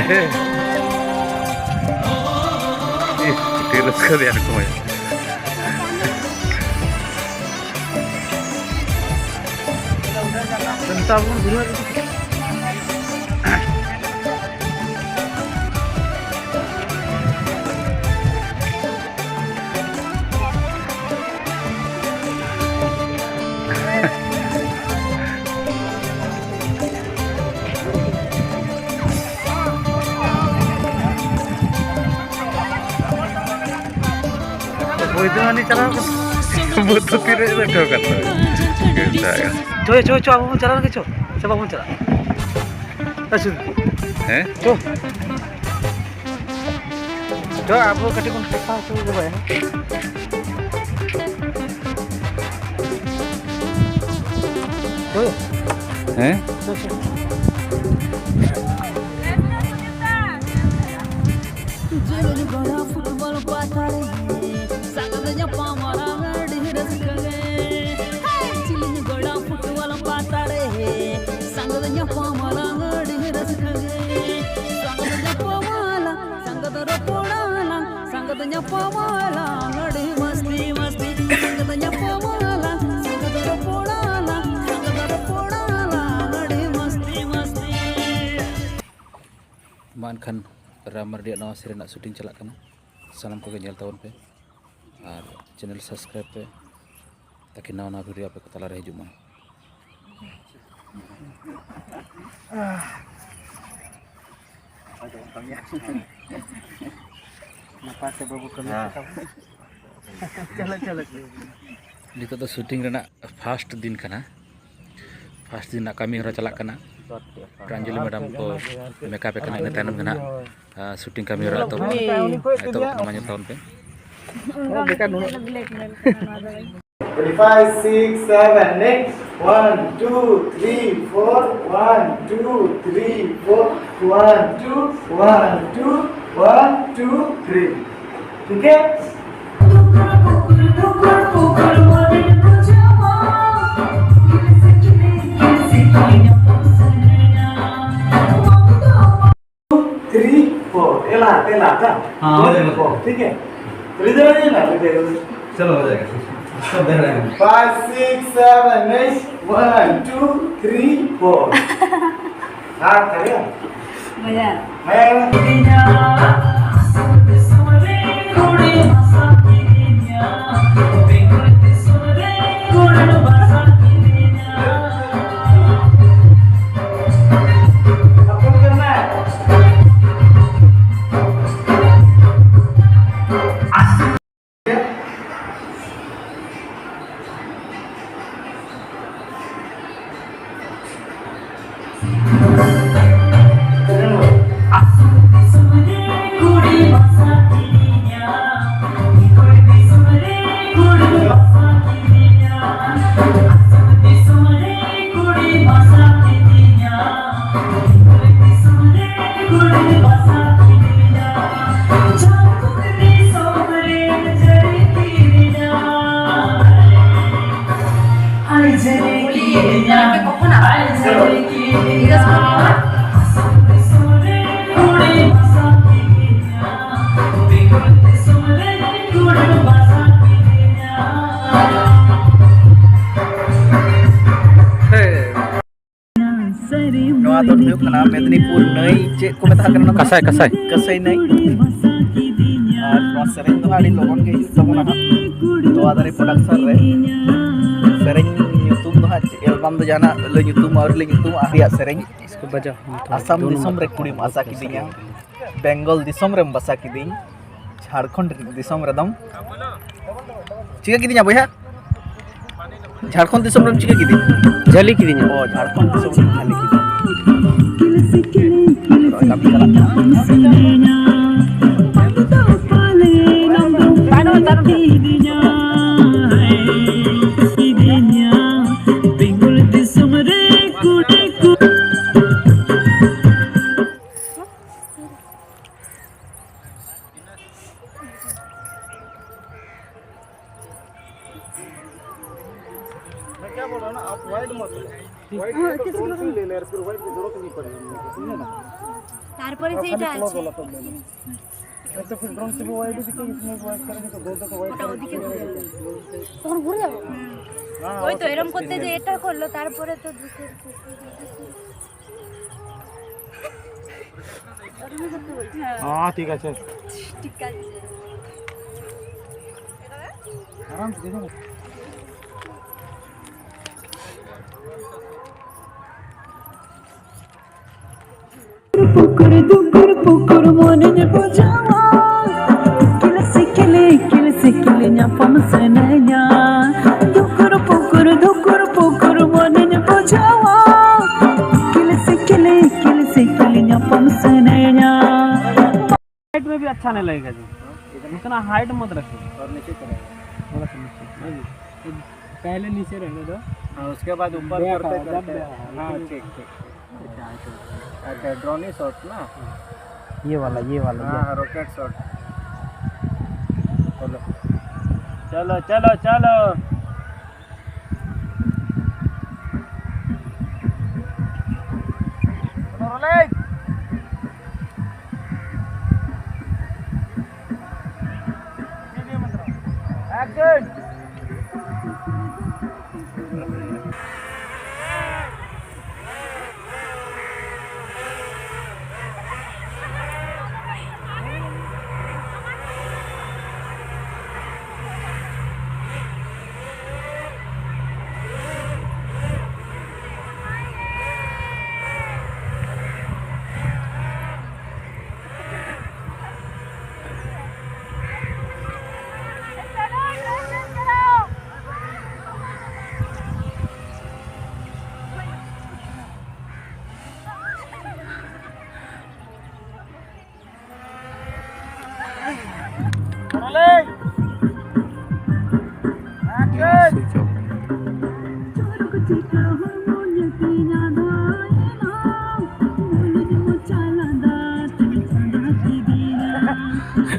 Terus kalian kemana? Bentar pun dulu. Itu nanti cara butuh tidak ada kau kata. Coba apa mau cara ke coba? Siapa mau cara? Asyik. Coba apa ketik untuk apa coba ya? Coba. Makan ramar dia nawa sering nak syuting celak kan. Salam ke kenyal tahun pe. Channel subscribe pe. Takin nawa video apa kata lara hijau mah. Dito to syuting rena first din kana. First din nak kami ora celak kana. Pranjali madam ko makeup kena ini tanam kena syuting kamera atau itu namanya tahun pe. 5, 6, 7, next 1, 2, 3, 4 1, 2, 3, 4 1, 2, 1, 2, 1, 2, 3 okay? तेला था हाँ ठीक है चलिए जाइए ना चलो हो जाएगा सब दे रहे हैं 5 6 7 8 1 2 3 4 हाँ करिए मजा Nua tu hidup kena Medinipur nai cek ko meta kena kasai nai sering tu hari logon ke sama nak tu ada production re sering YouTube tu hari album tu jana le YouTube और le YouTube ahliya sering इसको बजा असम दिसम रे कुड़ी भाषा की दिया बेंगल दिसम रे भाषा की दी झारखंड दिसम रे दम चिका की दिया भैया झारखंड दिसम रे चिका की दी झाली की दिया ओ झारखंड दिसम रे झाली की दी kami salah क्या बोल रहा ना आप वाइड मत लो वाइड ले ले फिर वाइड की जरूरत नहीं पड़ेगी তারপরে সেইটা আছে तो फिर ड्रोन से वो वाइड दिखे इसमें वाइड करेंगे तो दो को वाइड ওটা ওদিকে ঘুরে যাবে তখন ঘুরে যাবো ওই তো এরকম করতে যে এটা করলো তারপরে তো ঢুকে हाँ ठीक है ঠিক আছে आराम से देखो পুকুর দুকুর পুকুর মনে বোঝাওয়া কিলসে কিলে ᱧᱟᱯᱟᱢ ᱥᱟᱱᱟᱧᱟ দুকুর পুকুর মনে বোঝাওয়া কিলসে কিলে ᱧᱟᱯᱟᱢ ᱥᱟᱱᱟᱧᱟ हाइट में भी अच्छा नहीं लगेगा जी इतना हाइट मत रखो और नीचे चलेगा थोड़ा सा नीचे पहले नीचे रहने दो हाँ उसके बाद ऊपर करते करते हाँ ठीक ठीक अच्छा ड्रोन शॉट ना ये वाला हाँ रॉकेट शॉट चलो चलो चलो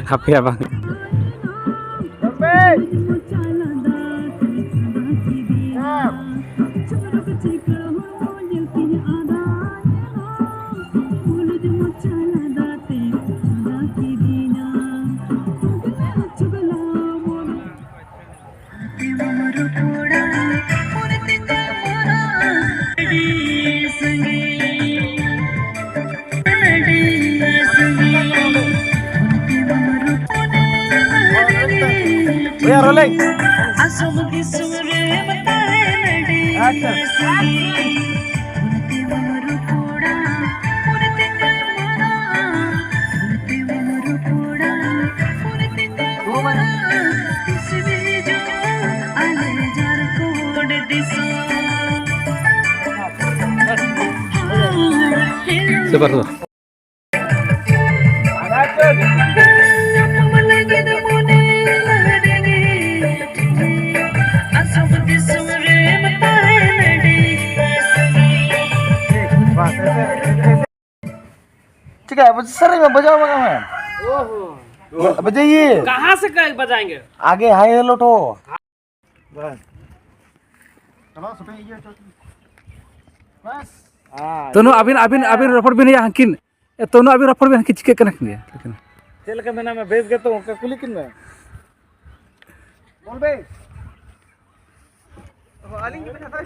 Apa ya bang? भैया रोलिंग Sebar tuh. ठीक है सर में बजाओ बजाओ है बजाइए कहाँ से बजाएंगे आगे हाई हेलो तो बस चलो बस Tono abin rapor bin ya hankin. Tono abin rapor bin hankin cike kena dia. चल के मैंने मैं भेज गया तो उनका कुली किन में बोल बे अब आलिंग पे खाता